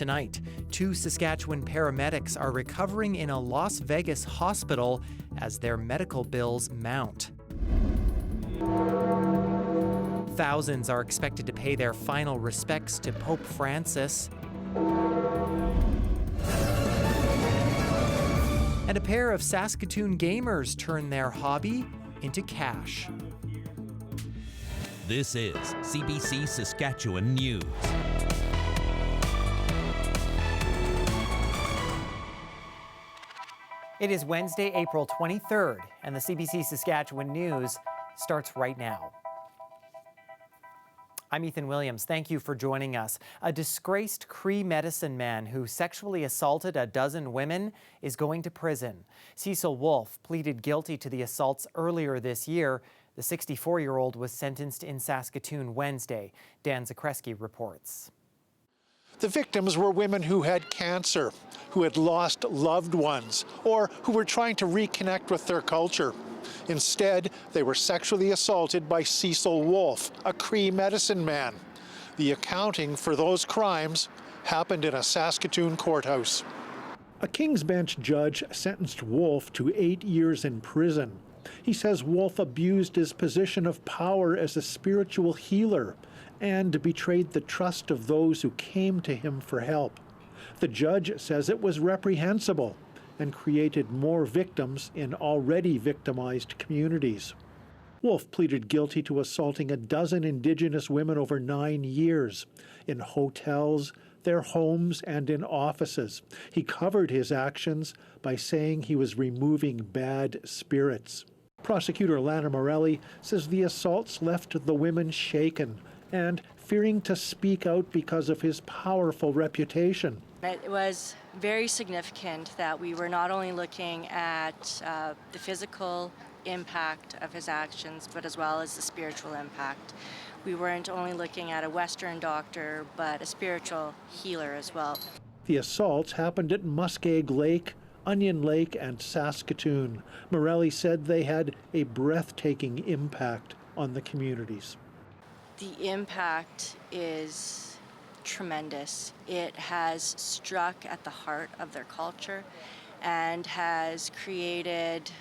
tonight. 2 Saskatchewan paramedics are recovering in a Las Vegas hospital as their medical bills mount. Thousands are expected to pay their final respects to Pope Francis. And a pair of Saskatoon gamers turn their hobby into cash. This is CBC Saskatchewan News. It is Wednesday, April 23rd, and the CBC Saskatchewan News starts right now. I'm Ethan Williams. Thank you for joining us. A disgraced Cree medicine man who sexually assaulted a dozen women is going to prison. Cecil Wolfe pleaded guilty to the assaults earlier this year. The 64-year-old was sentenced in Saskatoon Wednesday. Dan Zakreski reports. The victims were women who had cancer, who had lost loved ones, or who were trying to reconnect with their culture. Instead, they were sexually assaulted by Cecil Wolfe, a Cree medicine man. The accounting for those crimes happened in a Saskatoon courthouse. A King's Bench judge sentenced Wolfe to 8 years in prison. He says Wolfe abused his position of power as a spiritual healer and betrayed the trust of those who came to him for help. The judge says it was reprehensible and created more victims in already victimized communities. Wolfe pleaded guilty to assaulting a dozen Indigenous women over 9 years in hotels, their homes, and in offices. He covered his actions by saying he was removing bad spirits. Prosecutor Lana Morelli says the assaults left the women shaken and fearing to speak out because of his powerful reputation. It was very significant that we were not only looking at the physical impact of his actions, but as well as the spiritual impact. We weren't only looking at a Western doctor, but a spiritual healer as well. The assaults happened at Muskeg Lake, Onion Lake, and Saskatoon. Morelli said they had a breathtaking impact on the communities. The impact is tremendous. It has struck at the heart of their culture and has created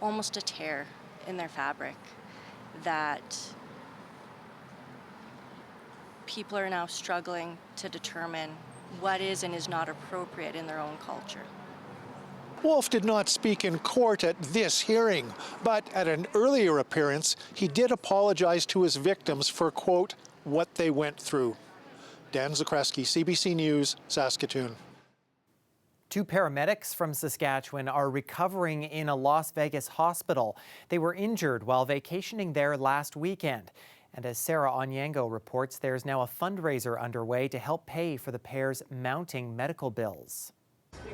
almost a tear in their fabric that people are now struggling to determine what is and is not appropriate in their own culture. Wolfe did not speak in court at this hearing, but at an earlier appearance, he did apologize to his victims for, quote, what they went through. Dan Zakreski, CBC News, Saskatoon. 2 paramedics from Saskatchewan are recovering in a Las Vegas hospital. They were injured while vacationing there last weekend. And as Sarah Onyango reports, there's now a fundraiser underway to help pay for the pair's mounting medical bills.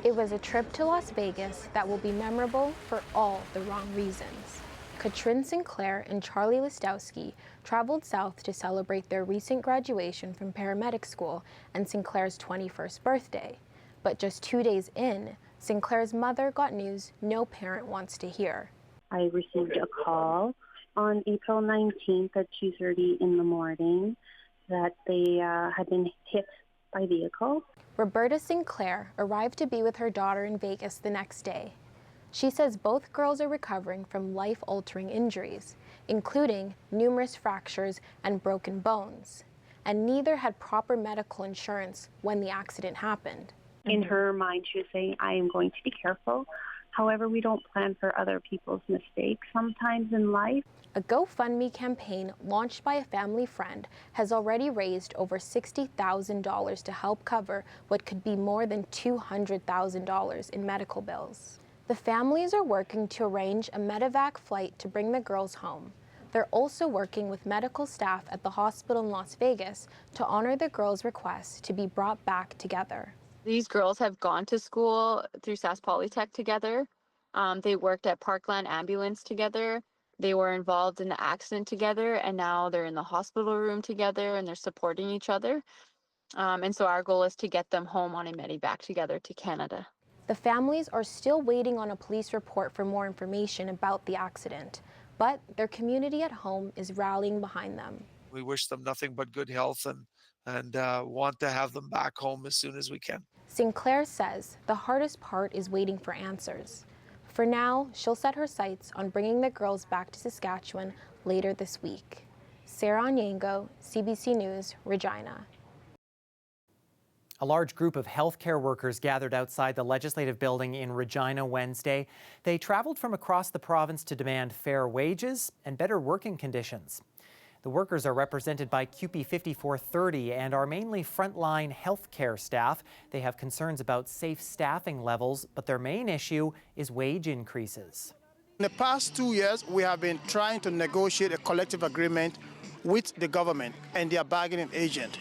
It was a trip to Las Vegas that will be memorable for all the wrong reasons. Katrin Sinclair and Charlie Listowski traveled south to celebrate their recent graduation from paramedic school and Sinclair's 21st birthday. But just 2 days in, Sinclair's mother got news no parent wants to hear. I received a call on April 19th at 2:30 in the morning that they had been hit by vehicle. Roberta Sinclair arrived to be with her daughter in Vegas the next day. She says both girls are recovering from life-altering injuries, including numerous fractures and broken bones, and neither had proper medical insurance when the accident happened. In her mind, she was saying, I am going to be careful. However, we don't plan for other people's mistakes sometimes in life. A GoFundMe campaign launched by a family friend has already raised over $60,000 to help cover what could be more than $200,000 in medical bills. The families are working to arrange a medevac flight to bring the girls home. They're also working with medical staff at the hospital in Las Vegas to honor the girls' request to be brought back together. These girls have gone to school through Sask Polytech together. They worked at Parkland Ambulance together. They were involved in the accident together, and now they're in the hospital room together and they're supporting each other. And so our goal is to get them home on a medevac together to Canada. The families are still waiting on a police report for more information about the accident, but their community at home is rallying behind them. We wish them nothing but good health and want to have them back home as soon as we can. Sinclair says the hardest part is waiting for answers. For now, she'll set her sights on bringing the girls back to Saskatchewan later this week. Sarah Onyango, CBC News, Regina. A large group of healthcare workers gathered outside the Legislative Building in Regina Wednesday. They traveled from across the province to demand fair wages and better working conditions. The workers are represented by CUPE 5430 and are mainly frontline healthcare staff. They have concerns about safe staffing levels, but their main issue is wage increases. In the past 2 years, we have been trying to negotiate a collective agreement with the government and their bargaining agent.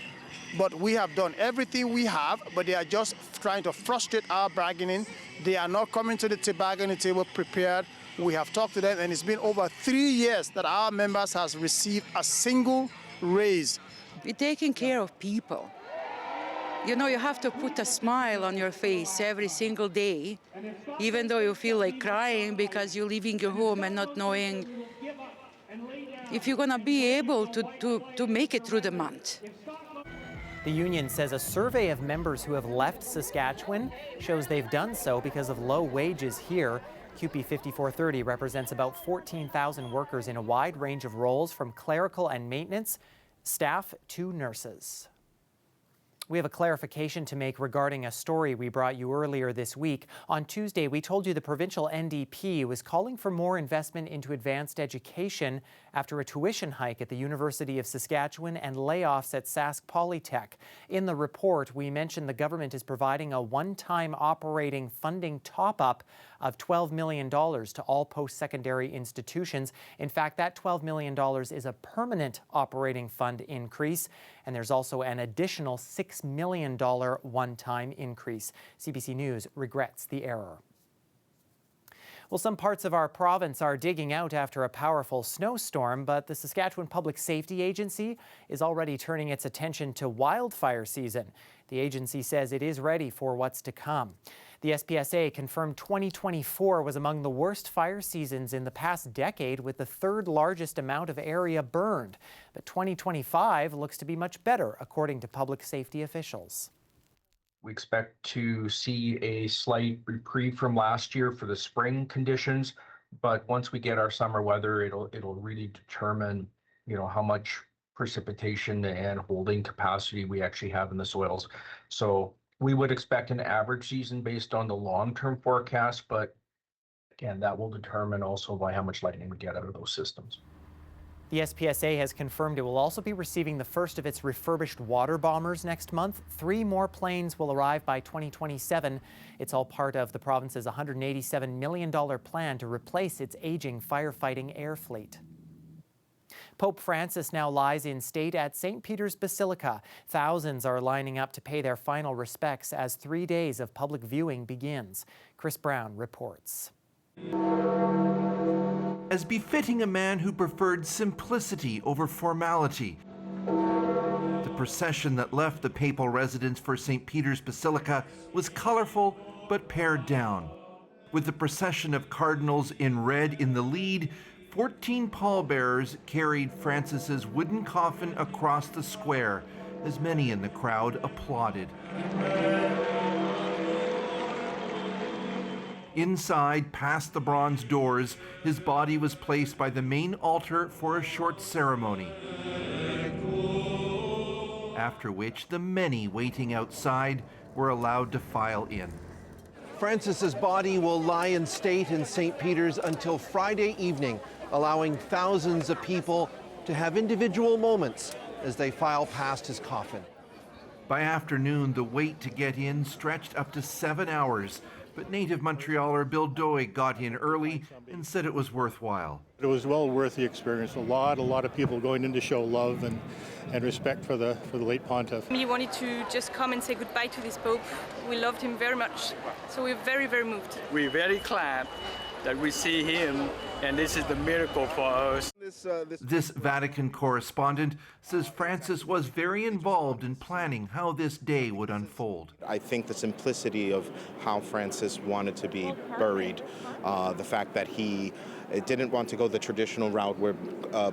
But we have done everything we have, but they are just trying to frustrate our bargaining. They are not coming to the bargaining table prepared. We have talked to them, and it's been over 3 years that our members has received a single raise. We're taking care of people. You know, you have to put a smile on your face every single day, even though you feel like crying because you're leaving your home and not knowing if you're going to be able to make it through the month. The union says a survey of members who have left Saskatchewan shows they've done so because of low wages here. CUPE 5430 represents about 14,000 workers in a wide range of roles, from clerical and maintenance staff to nurses. We have a clarification to make regarding a story we brought you earlier this week. On Tuesday, we told you the provincial NDP was calling for more investment into advanced education after a tuition hike at the University of Saskatchewan and layoffs at Sask Polytech. In the report, we mentioned the government is providing a one-time operating funding top-up of $12 million to all post-secondary institutions. In fact, that $12 million is a permanent operating fund increase, and there's also an additional $6 million one-time increase. CBC News regrets the error. Well, some parts of our province are digging out after a powerful snowstorm, but the Saskatchewan Public Safety Agency is already turning its attention to wildfire season. The agency says it is ready for what's to come. The SPSA confirmed 2024 was among the worst fire seasons in the past decade, with the third largest amount of area burned. But 2025 looks to be much better, according to public safety officials. We expect to see a slight reprieve from last year for the spring conditions, but once we get our summer weather, it'll really determine, how much precipitation and holding capacity we actually have in the soils. So we would expect an average season based on the long-term forecast, but again, that will determine also by how much lightning we get out of those systems. The SPSA has confirmed it will also be receiving the first of its refurbished water bombers next month. 3 more planes will arrive by 2027. It's all part of the province's $187 million plan to replace its aging firefighting air fleet. Pope Francis now lies in state at St. Peter's Basilica. Thousands are lining up to pay their final respects as 3 days of public viewing begins. Chris Brown reports. As befitting a man who preferred simplicity over formality, the procession that left the papal residence for St. Peter's Basilica was colorful but pared down. With the procession of cardinals in red in the lead, 14 pallbearers carried Francis's wooden coffin across the square, as many in the crowd applauded. Inside, past the bronze doors, his body was placed by the main altar for a short ceremony, after which the many waiting outside were allowed to file in. Francis's body will lie in state in St. Peter's until Friday evening, allowing thousands of people to have individual moments as they file past his coffin. By afternoon, the wait to get in stretched up to 7 hours, but native Montrealer Bill Doig got in early and said it was worthwhile. It was well worth the experience. A lot of people going in to show love and respect for the late pontiff. We wanted to just come and say goodbye to this Pope. We loved him very much, so we're very, very moved. We're very glad that we see him, and this is the miracle for us. This Vatican correspondent says Francis was very involved in planning how this day would unfold. I think the simplicity of how Francis wanted to be buried, the fact that he It didn't want to go the traditional route where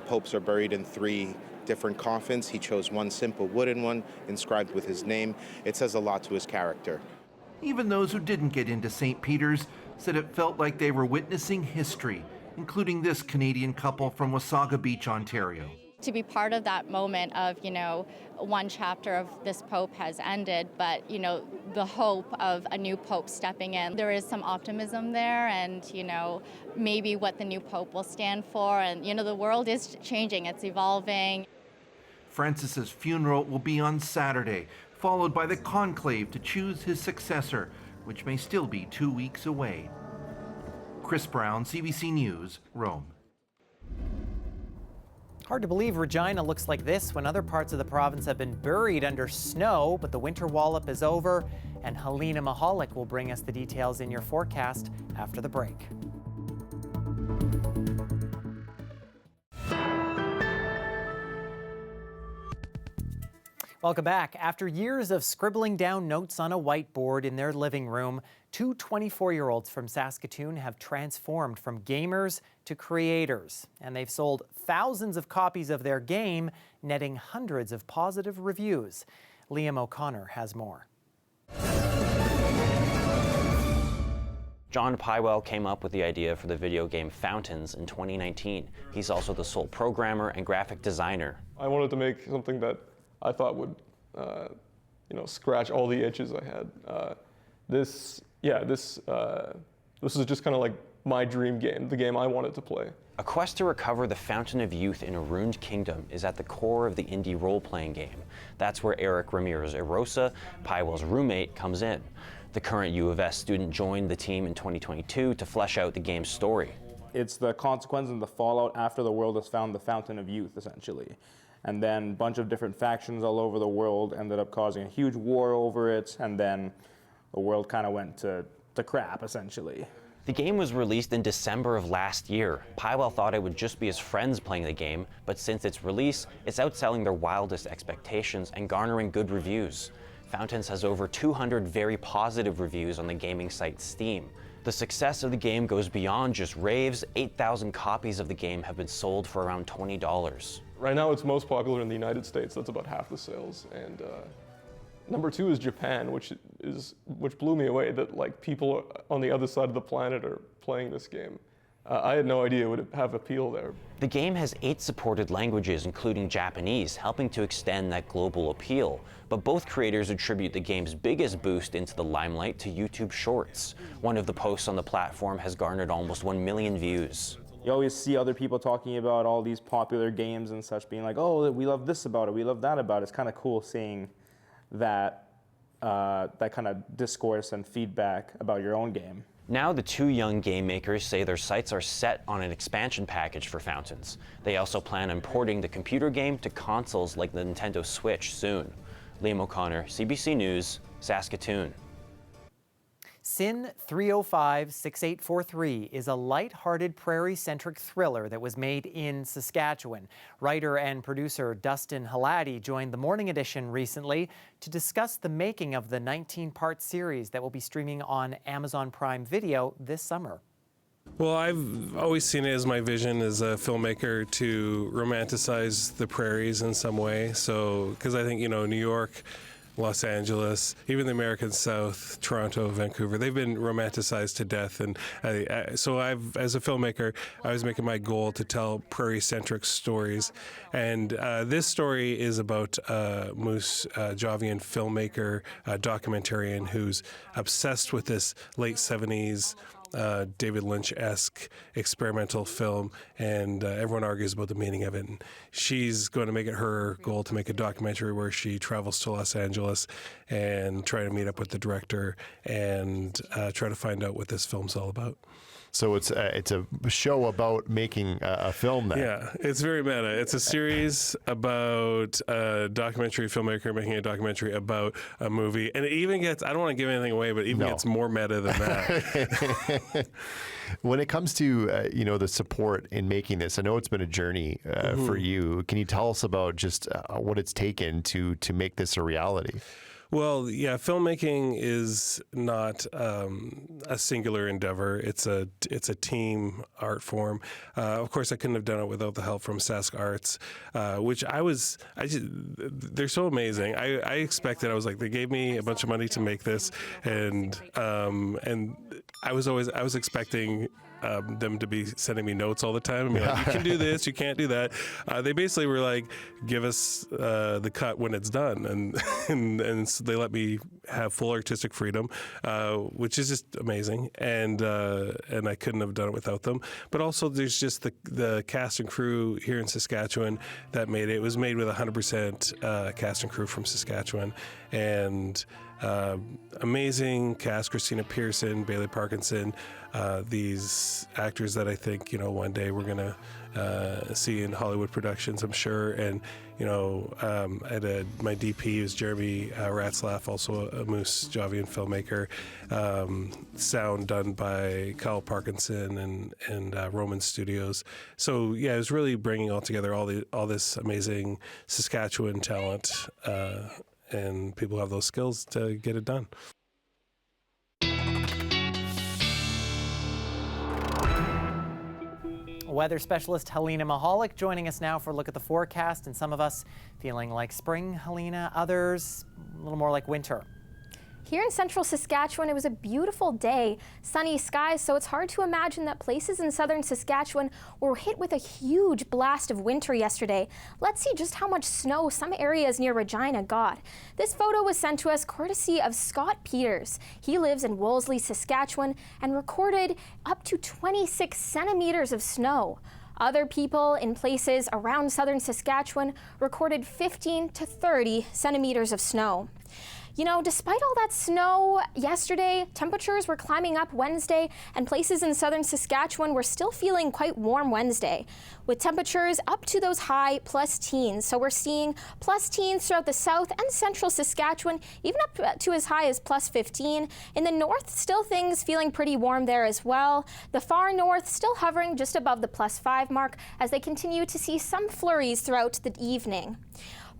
popes are buried in 3 different coffins. He chose one simple wooden one, inscribed with his name. It says a lot to his character. Even those who didn't get into St. Peter's said it felt like they were witnessing history, including this Canadian couple from Wasaga Beach, Ontario. To be part of that moment of, one chapter of this pope has ended, but, the hope of a new pope stepping in. There is some optimism there and, maybe what the new pope will stand for. And, the world is changing, it's evolving. Francis's funeral will be on Saturday, followed by the conclave to choose his successor, which may still be 2 weeks away. Chris Brown, CBC News, Rome. Hard to believe Regina looks like this when other parts of the province have been buried under snow, but the winter wallop is over, and Helena Mahalik will bring us the details in your forecast after the break. Welcome back. After years of scribbling down notes on a whiteboard in their living room, 2 24-year-olds from Saskatoon have transformed from gamers to creators, and they've sold thousands of copies of their game, netting hundreds of positive reviews. Liam O'Connor has more. John Pywell came up with the idea for the video game Fountains in 2019. He's also the sole programmer and graphic designer. I wanted to make something that I thought would, scratch all the itches I had. This is just kind of like my dream game, the game I wanted to play. A quest to recover the Fountain of Youth in a ruined kingdom is at the core of the indie role-playing game. That's where Eric Ramirez Erosa, Pywell's roommate, comes in. The current U of S student joined the team in 2022 to flesh out the game's story. It's the consequence and the fallout after the world has found the Fountain of Youth, essentially. And then a bunch of different factions all over the world ended up causing a huge war over it, and then the world kind of went to crap, essentially. The game was released in December of last year. Pywell thought it would just be his friends playing the game, but since its release, it's outselling their wildest expectations and garnering good reviews. Fountains has over 200 very positive reviews on the gaming site Steam. The success of the game goes beyond just raves. 8,000 copies of the game have been sold for around $20. Right now it's most popular in the United States. That's about half the sales. And number 2 is Japan, which blew me away that people on the other side of the planet are playing this game. I had no idea it would have appeal there. The game has 8 supported languages, including Japanese, helping to extend that global appeal. But both creators attribute the game's biggest boost into the limelight to YouTube Shorts. One of the posts on the platform has garnered almost 1 million views. You always see other people talking about all these popular games and such, being like, oh, we love this about it, we love that about it. It's kind of cool seeing that kind of discourse and feedback about your own game. Now the 2 young game makers say their sights are set on an expansion package for Fountains. They also plan on porting the computer game to consoles like the Nintendo Switch soon. Liam O'Connor, CBC News, Saskatoon. Sin 305-6843 is a light-hearted prairie-centric thriller that was made in Saskatchewan. Writer and producer Dustin Hatti joined the Morning Edition recently to discuss the making of the 19-part series that will be streaming on Amazon Prime Video this summer. Well, I've always seen it as my vision as a filmmaker to romanticize the prairies in some way. So, because I think, New York, Los Angeles, even the American South, Toronto, Vancouver, they've been romanticized to death. And so as a filmmaker, I was making my goal to tell prairie-centric stories. And this story is about Moose Javian filmmaker, documentarian who's obsessed with this late 70s David Lynch-esque experimental film, and everyone argues about the meaning of it. And she's going to make it her goal to make a documentary where she travels to Los Angeles and try to meet up with the director and try to find out what this film's all about. So it's a show about making a film then. Yeah, it's very meta. It's a series about a documentary filmmaker making a documentary about a movie. And it even gets, I don't want to give anything away, but it even gets more meta than that. When it comes to, the support in making this, I know it's been a journey for you. Can you tell us about just what it's taken to make this a reality? Well, yeah, filmmaking is not a singular endeavor. It's a team art form. Of course, I couldn't have done it without the help from Sask Arts, which they're so amazing. I expected, I was like, they gave me a bunch of money to make this, and I was expecting them to be sending me notes all the time and be like, you can do this, you can't do that. They basically were like, give us the cut when it's done, and so they let me have full artistic freedom, which is just amazing, and I couldn't have done it without them. But also, there's just the cast and crew here in Saskatchewan that made it. It was made with 100% cast and crew from Saskatchewan, and amazing cast: Christina Pearson, Bailey Parkinson, these actors that I think, one day we're gonna see in Hollywood productions, I'm sure. And my DP is Jeremy Ratzlaff, also a Moose Javian filmmaker. Sound done by Kyle Parkinson and Roman Studios. So yeah, it was really bringing all together all this amazing Saskatchewan talent. And people have those skills to get it done. Weather specialist Helena Mahalik joining us now for a look at the forecast, and some of us feeling like spring, Helena, others a little more like winter. Here in central Saskatchewan, it was a beautiful day, sunny skies, so it's hard to imagine that places in southern Saskatchewan were hit with a huge blast of winter yesterday. Let's see just how much snow some areas near Regina got. This photo was sent to us courtesy of Scott Peters. He lives in Wolseley, Saskatchewan, and recorded up to 26 centimeters of snow. Other people in places around southern Saskatchewan recorded 15 to 30 centimeters of snow. Despite all that snow yesterday, temperatures were climbing up Wednesday, and places in southern Saskatchewan were still feeling quite warm Wednesday, with temperatures up to those high plus teens. So we're seeing plus teens throughout the south and central Saskatchewan, even up to as high as plus 15. In the north, still things feeling pretty warm there as well. The far north still hovering just above the plus 5 mark as they continue to see some flurries throughout the evening.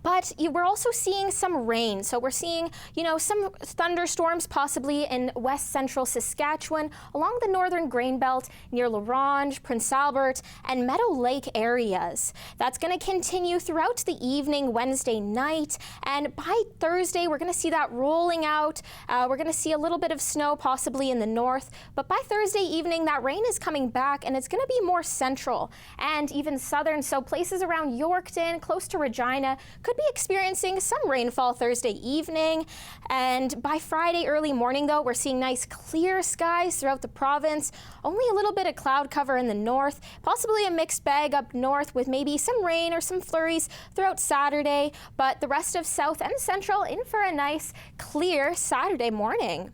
But we're also seeing some rain. So we're seeing, some thunderstorms possibly in west central Saskatchewan, along the northern grain belt near La Ronge, Prince Albert, and Meadow Lake areas. That's going to continue throughout the evening Wednesday night. And by Thursday, we're going to see that rolling out. We're going to see a little bit of snow possibly in the north. But by Thursday evening, that rain is coming back, and it's going to be more central and even southern. So places around Yorkton, close to Regina, could be experiencing some rainfall Thursday evening. And by Friday early morning, though, we're seeing nice clear skies throughout the province. Only a little bit of cloud cover in the north, possibly a mixed bag up north with maybe some rain or some flurries throughout Saturday. But the rest of south and central in for a nice clear Saturday morning.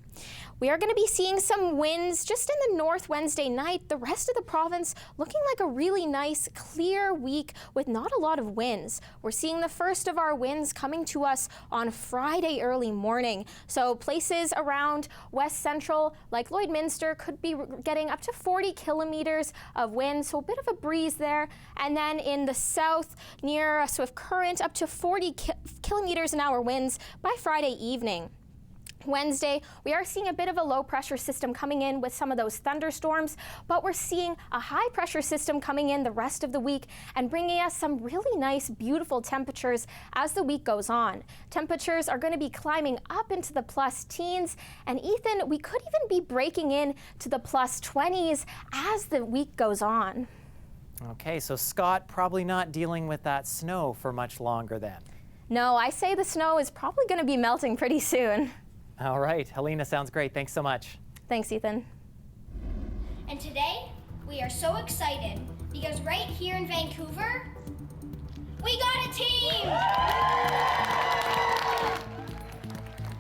We are going to be seeing some winds just in the north Wednesday night. The rest of the province looking like a really nice, clear week with not a lot of winds. We're seeing the first of our winds coming to us on Friday early morning. So places around west central, like Lloydminster, could be getting up to 40 kilometers of wind, so a bit of a breeze there. And then in the south, near a swift current, up to 40 kilometers an hour winds by Friday evening. Wednesday, we are seeing a bit of a low pressure system coming in with some of those thunderstorms, but we're seeing a high pressure system coming in the rest of the week and bringing us some really nice, beautiful temperatures as the week goes on. Temperatures are going to be climbing up into the plus teens, and Ethan, we could even be breaking in to the plus 20s as the week goes on. Okay, so Scott probably not dealing with that snow for much longer then. No, I say the snow is probably going to be melting pretty soon. All right, Helena, sounds great. Thanks so much. Thanks, Ethan. And today, we are so excited because right here in Vancouver, we got a team!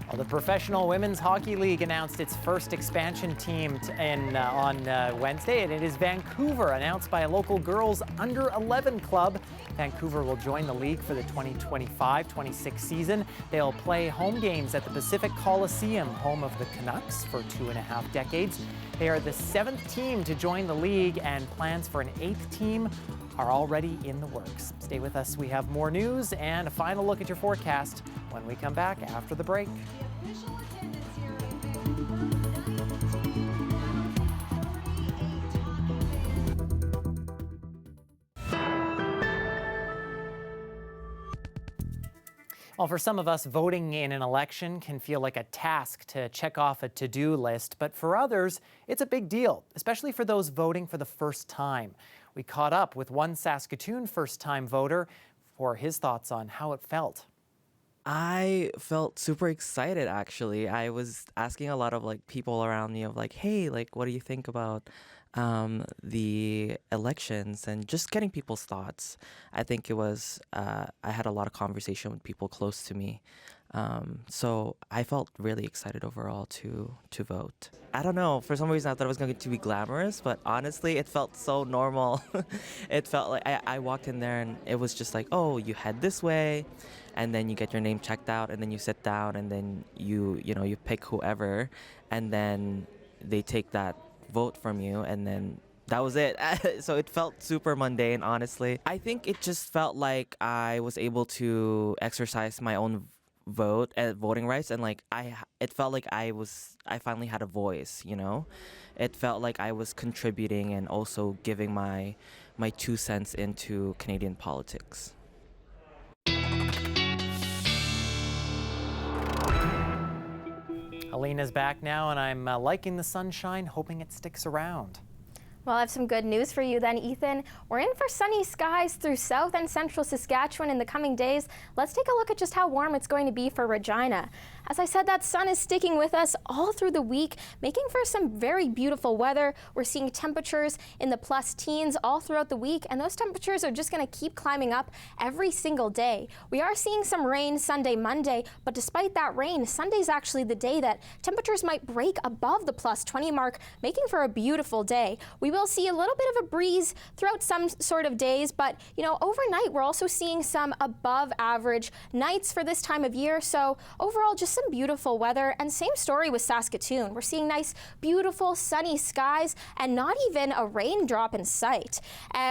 Well, the Professional Women's Hockey League announced its first expansion team on Wednesday, and it is Vancouver, announced by a local girls under 11 club. Vancouver will join the league for the 2025-26 season. They'll play home games at the Pacific Coliseum, home of the Canucks for 2.5 decades. They are the 7th team to join the league, and plans for an 8th team are already in the works. Stay with us. We have more news and a final look at your forecast when we come back after the break. Well, for some of us, voting in an election can feel like a task to check off a to-do list, but for others, it's a big deal, especially for those voting for the first time. We caught up with one Saskatoon first-time voter for his thoughts on how it felt. I felt super excited, actually. I was asking a lot of people around me of hey, what do you think about the elections, and just getting people's thoughts. I think it was, I had a lot of conversation with people close to me. So I felt really excited overall to vote. I don't know, for some reason I thought it was going to be glamorous, but honestly it felt so normal. It felt like I walked in there and it was just oh, you head this way, and then you get your name checked out, and then you sit down, and then you pick whoever, and then they take that vote from you, and then that was it. So it felt super mundane, honestly. I think it just felt like I was able to exercise my own voting rights, and it felt like I finally had a voice, It felt like I was contributing and also giving my 2 cents into Canadian politics. Alina's back now, and I'm liking the sunshine, hoping it sticks around. Well, I have some good news for you then, Ethan. We're in for sunny skies through south and central Saskatchewan in the coming days. Let's take a look at just how warm it's going to be for Regina. As I said, that sun is sticking with us all through the week, making for some very beautiful weather. We're seeing temperatures in the plus teens all throughout the week, and those temperatures are just going to keep climbing up every single day. We are seeing some rain Sunday, Monday, but despite that rain, Sunday's actually the day that temperatures might break above the plus 20 mark, making for a beautiful day. We will see a little bit of a breeze throughout some sort of days, but overnight we're also seeing some above average nights for this time of year. So overall, just some beautiful weather, and same story with Saskatoon. We're seeing nice, beautiful, sunny skies and not even a raindrop in sight.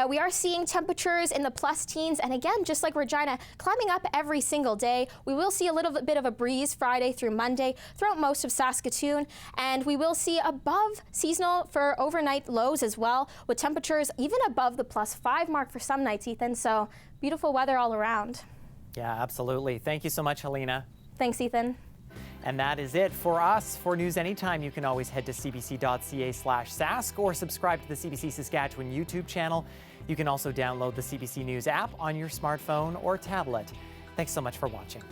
We are seeing temperatures in the plus teens, and again, just like Regina, climbing up every single day. We will see a little bit of a breeze Friday through Monday throughout most of Saskatoon, and we will see above seasonal for overnight lows as well, with temperatures even above the plus 5 mark for some nights, Ethan. So beautiful weather all around. Yeah, absolutely. Thank you so much, Helena. Thanks, Ethan. And that is it for us. For news anytime, you can always head to cbc.ca/Sask or subscribe to the CBC Saskatchewan YouTube channel. You can also download the CBC News app on your smartphone or tablet. Thanks so much for watching.